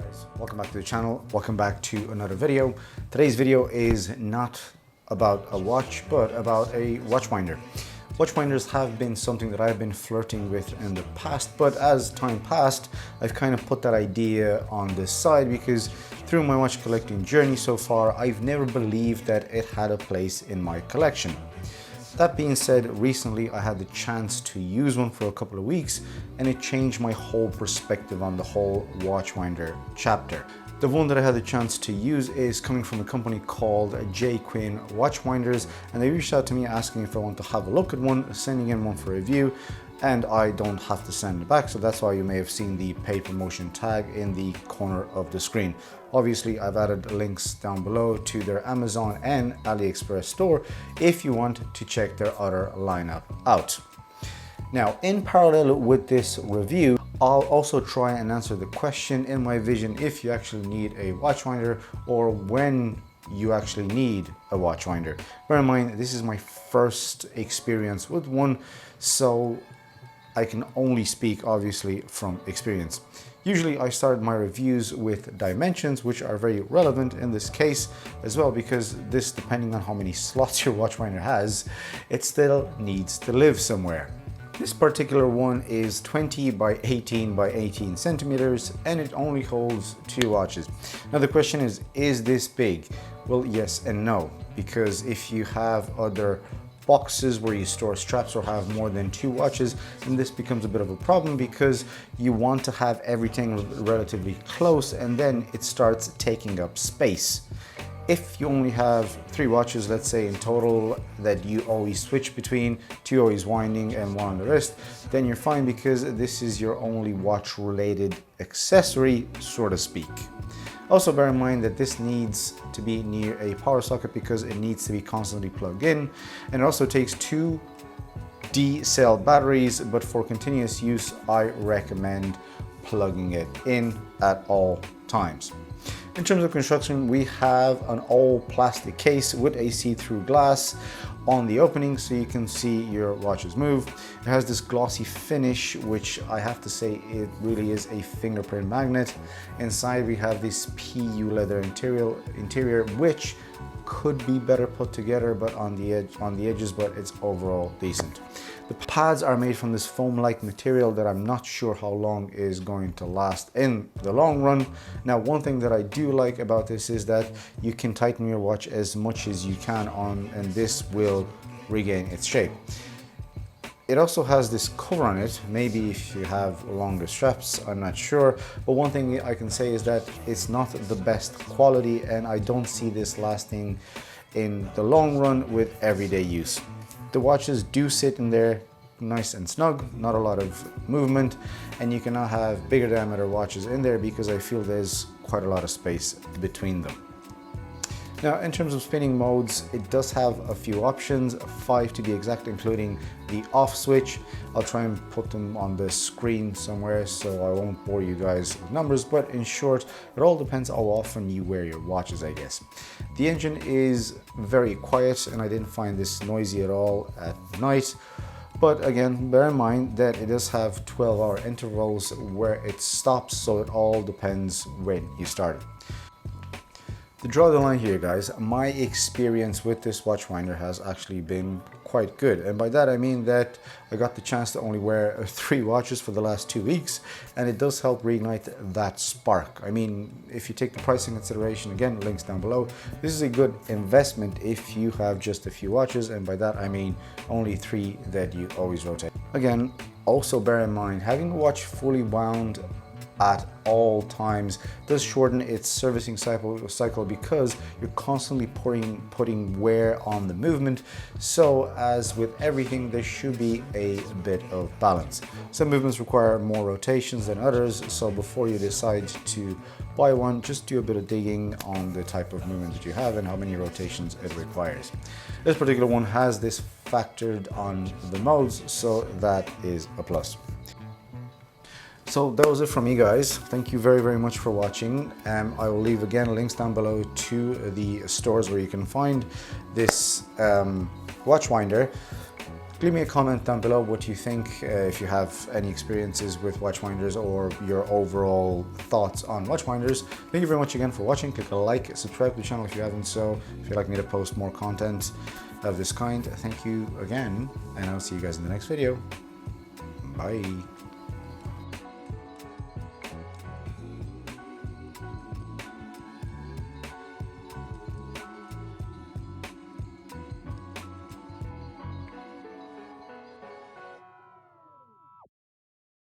Guys, welcome back to the channel. Welcome back to another video. Today's video is not about a watch, but about a watch winder. Watch winders have been something that I've been flirting with in the past, but as time passed, I've kind of put that idea on the side because through my watch collecting journey so far, I've never believed that it had a place in my collection. That being said, recently I had the chance to use one for a couple of weeks and it changed my whole perspective on the whole watch winder chapter. The one that I had the chance to use is coming from a company called jqueen watch winders, and they reached out to me asking if I want to have a look at one, sending in one for review, and I don't have to send it back, so that's why you may have seen the paid promotion tag in the corner of the screen. Obviously, I've added links down below to their Amazon and AliExpress store if you want to check their other lineup out. Now, in parallel with this review, I'll also try and answer the question in my vision if you actually need a watch winder or when you actually need a watch winder. Bear in mind, this is my first experience with one, so I can only speak obviously from experience. Usually I start my reviews with dimensions, which are very relevant in this case as well, because this, depending on how many slots your watch winder has, it still needs to live somewhere. This particular one is 20 by 18 by 18 centimeters and it only holds 2 watches. Now the question is this big? Well, yes and no, because if you have other boxes where you store straps or have more than 2 watches, then this becomes a bit of a problem because you want to have everything relatively close and then it starts taking up space. If you only have 3 watches, let's say in total, that you always switch between, 2 always winding and 1 on the wrist, then you're fine because this is your only watch related accessory, so to speak. Also bear in mind that this needs to be near a power socket because it needs to be constantly plugged in, and it also takes 2 D-cell batteries, but for continuous use I recommend plugging it in at all times. In terms of construction, we have an all plastic case with a see-through glass on the opening so you can see your watches move. It has this glossy finish, which I have to say it really is a fingerprint magnet. Inside we have this PU leather interior which could be better put together but on the edges, but it's overall decent. The pads are made from this foam-like material that I'm not sure how long is going to last in the long run. Now, one thing that I do like about this is that you can tighten your watch as much as you can on, and this will regain its shape. It also has this cover on it, maybe if you have longer straps, I'm not sure. But one thing I can say is that it's not the best quality and I don't see this lasting in the long run with everyday use. The watches do sit in there nice and snug, not a lot of movement, and you cannot have bigger diameter watches in there because I feel there's quite a lot of space between them. Now, in terms of spinning modes, it does have a few options, 5 to be exact, including the off switch. I'll try and put them on the screen somewhere so I won't bore you guys with numbers, but in short, it all depends how often you wear your watches, I guess. The engine is very quiet and I didn't find this noisy at all at night. But again, bear in mind that it does have 12-hour intervals where it stops, so it all depends when you start it. To draw the line here, guys, my experience with this watch winder has actually been quite good, and by that I mean that I got the chance to only wear 3 watches for the last 2 weeks, and it does help reignite that spark. I mean, if you take the price in consideration, again, links down below, this is a good investment if you have just a few watches, and by that I mean only 3 that you always rotate. Again, also bear in mind, having a watch fully wound at all times does shorten its servicing cycle because you're constantly putting wear on the movement. So as with everything, there should be a bit of balance. Some movements require more rotations than others, so before you decide to buy one, just do a bit of digging on the type of movement that you have and how many rotations it requires. This particular one has this factored on the modes, so that is a plus. So that was it from me, guys. Thank you very much for watching. I will leave again links down below to the stores where you can find this watch winder. Leave me a comment down below what you think, if you have any experiences with watchwinders or your overall thoughts on watchwinders. Thank you very much again for watching. Click a like, subscribe to the channel if you haven't so. If you'd like me to post more content of this kind, thank you again, and I'll see you guys in the next video. Bye.